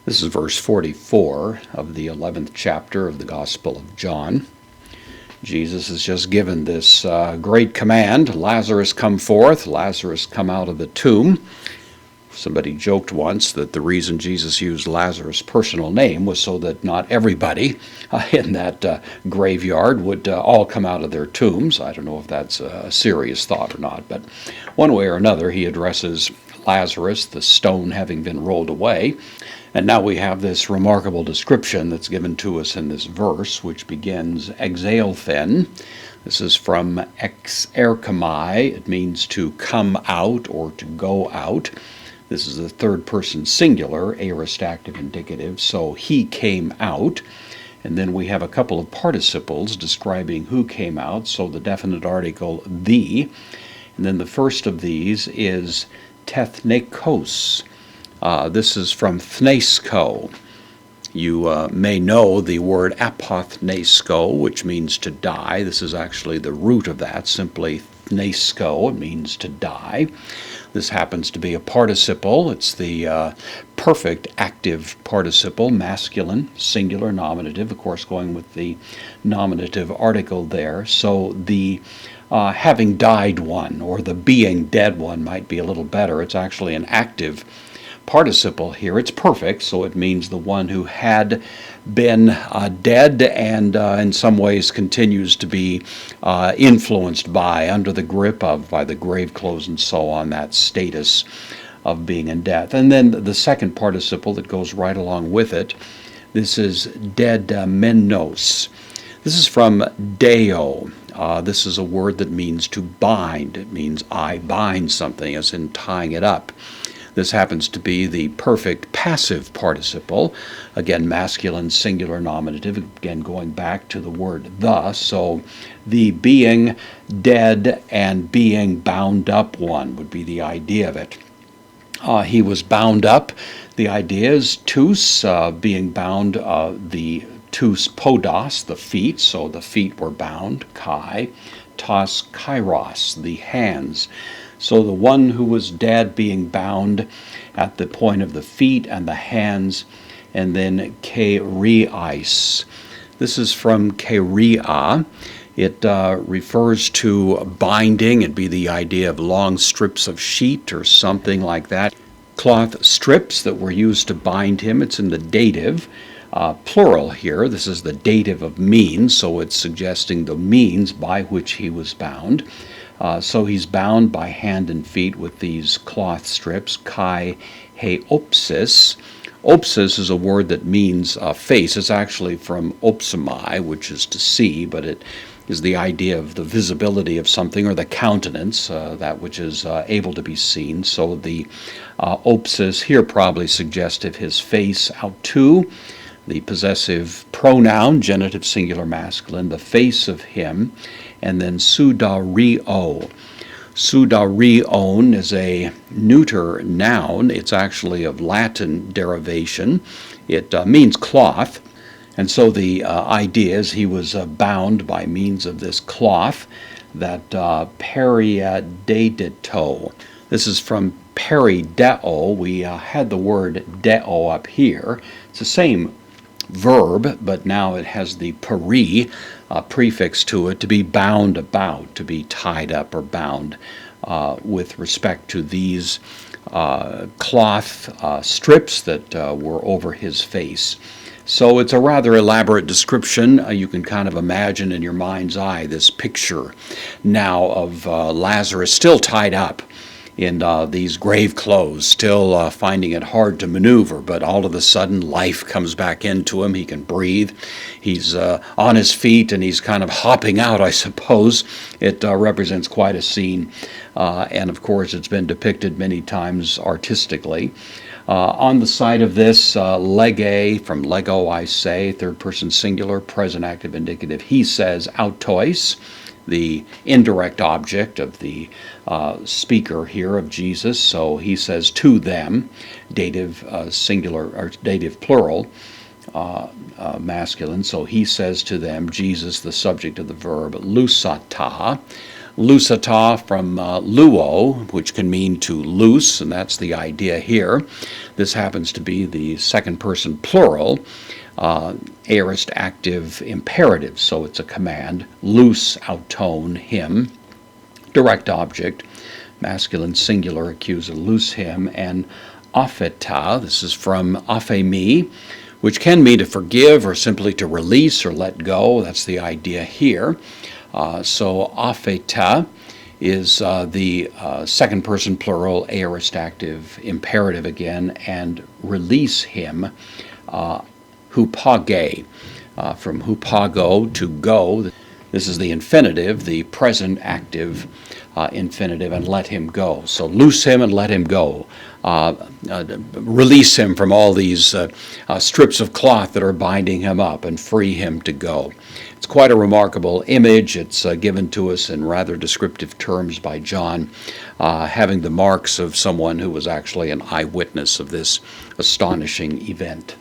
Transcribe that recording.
This is verse 44 of the 11th chapter of the Gospel of John. Jesus has just given this great command, Lazarus come forth, Lazarus come out of the tomb. Somebody joked once that the reason Jesus used Lazarus' personal name was so that not everybody in that graveyard would all come out of their tombs. I don't know if that's a serious thought or not, but one way or another he addresses Lazarus, the stone having been rolled away. And now we have this remarkable description that's given to us in this verse, which begins, exaelthen. This is from exerchomai. It means to come out or to go out. This is the third person singular, aorist active indicative, so he came out. And then we have a couple of participles describing who came out, so the definite article, the. And then the first of these is tethnekos. This is from thnesko. You may know the word apothnesko, which means to die. This is actually the root of that, simply thnesko. It means to die. This happens to be a participle. It's the perfect active participle, masculine, singular, nominative, of course going with the nominative article there. So the having died one, or the being dead one might be a little better. It's actually an active participle here. It's perfect, so it means the one who had been dead and in some ways continues to be influenced by, under the grip of, by the grave clothes and so on, that status of being in death. And then the second participle that goes right along with it, this is dedamenos. This is from deo. This is a word that means to bind. It means I bind something, as in tying it up. This happens to be the perfect passive participle, again masculine, singular, nominative, again going back to the word the, so the being dead and being bound up one would be the idea of it. He was bound up. The idea is tous, being bound, the tous podos, the feet, so the feet were bound, kai, tos kairos, the hands. So the one who was dead being bound at the point of the feet and the hands, and then kereis. This is from keria. It refers to binding. It'd be the idea of long strips of sheet or something like that. Cloth strips that were used to bind him. It's in the dative. Plural here. This is the dative of means, so it's suggesting the means by which he was bound. So he's bound by hand and feet with these cloth strips, kai heopsis. Opsis is a word that means face. It's actually from opsomai, which is to see, but it is the idea of the visibility of something, or the countenance, that which is able to be seen. So the opsis here probably suggestive his face, autou, the possessive pronoun, genitive singular masculine, the face of him, and then sudario. Sudarion is a neuter noun. It's actually of Latin derivation. It means cloth, and so the idea is he was bound by means of this cloth, that periadedito. This is from perideo. We had the word deo up here. It's the same verb, but now it has the peri prefix to it, to be bound about, to be tied up or bound with respect to these cloth strips that were over his face. So it's a rather elaborate description. You can kind of imagine in your mind's eye this picture now of Lazarus still tied up in these grave clothes, still finding it hard to maneuver, but all of a sudden life comes back into him. He can breathe. He's on his feet and he's kind of hopping out, I suppose. It represents quite a scene, and of course it's been depicted many times artistically. On the side of this, lege, from lego I say, third person singular, present active indicative, he says, autois, the indirect object of the speaker here of Jesus. So he says to them, dative singular or dative plural, masculine. So he says to them, Jesus, the subject of the verb, lusata. Lousata from luo, which can mean to loose, and that's the idea here. This happens to be the second person plural, aorist active imperative, so it's a command. Loose auton him, direct object, masculine singular, accusa, loose him. And apheta, this is from aphemi, which can mean to forgive or simply to release or let go. That's the idea here. So apheta is the second person plural, aorist active imperative again, and release him, hupage, from hupago, to go. This is the infinitive, the present active infinitive, and let him go. So loose him and let him go. Release him from all these strips of cloth that are binding him up and free him to go. It's quite a remarkable image. It's given to us in rather descriptive terms by John, having the marks of someone who was actually an eyewitness of this astonishing event.